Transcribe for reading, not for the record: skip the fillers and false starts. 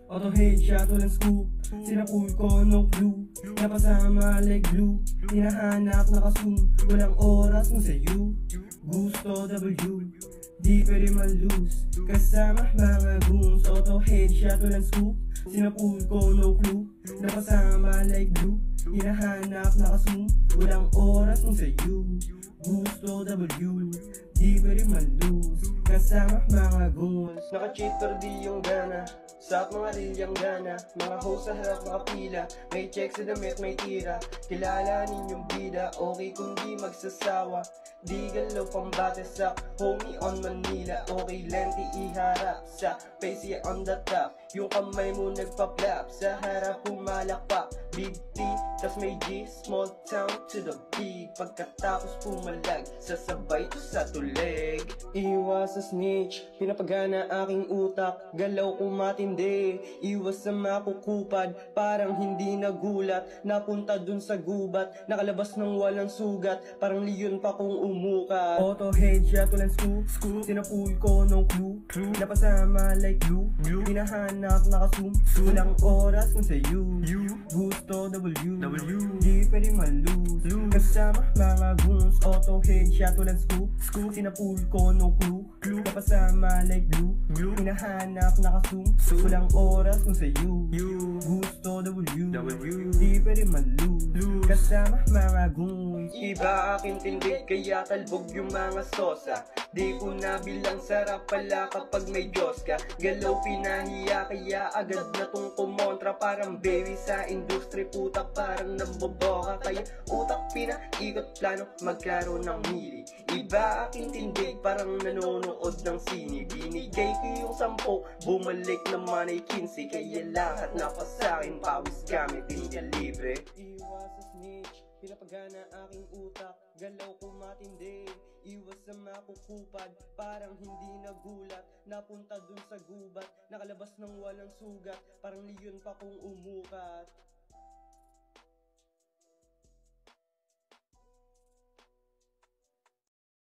Auto headshot, walang scoop. Sinapul ko, no clue. Napasama like glue. Hinahanap, nakazoom. Walang oras kung sa'yo. Gusto W, di pwede malus. Kasama mga goons. Auto headshot, walang scoop. Sinapul ko, no clue. Napasama like glue. Hinahanap, nakazoom. Walang oras kung sa'yo. Gusto W, di pwede malus. Kasama mga goons. Naka-cheat pero di yung gana. Sa mga rilyang gana. Mga host sa harap nakapila. May check sa damit, may tira. Kilala ninyong bida. Okay kung di magsasawa. Di galaw pambatesak. Homie on Manila. Okay lenti iharap. Sa face on the top. Yung kamay mo nagpa-flap. Sa harap humalakpak. Big T, tas may G. Small town to the big. Pagkatapos pumalag. Sasabay to sa tuleg. Iwas sa snitch. Pinapagana aking utak. Galaw ko matindi. Iwas sa makukupad. Parang hindi nagulat. Napunta dun sa gubat. Nakalabas ng walang sugat. Parang leon pa kung umukat. Auto headshot, walang scoop. Sinapul ko, no clue. Napasama like glue. Hinahanap, nakazoom. Walang oras kung sa'yo. Gusto W, di pwede malus. Kasama mga goons. Auto headshot, walang scoop. Sinapul ko, no clue. Napasama like glue. Hinahanap, nakazoom. Walang oras kung sa'yo. Gusto W, di pwede malus. Kasama mga goons. Iba aking tindig kaya talbog yung mga sosa. Di ko nabilang sarap pala kapag may Diyos ka. Galaw pinahiya kaya agad na tong kumontra. Parang baby sa industry, puta parang naboboka. Kaya utak pinaikot plano magkaroon ng mili. Iba aking tindig parang nanonood ng sini. Binigay ko yung 10, bumalik naman ay 15. Kaya lahat na pa sa'kin, pawis kami pinilibre. Iwas sa snitch, pinapagana aking utak. Galaw ko matindi, iwas sa makukupad. Parang hindi nagulat, napunta dun sa gubat. Nakalabas ng walang sugat, parang leon pa kung umukat.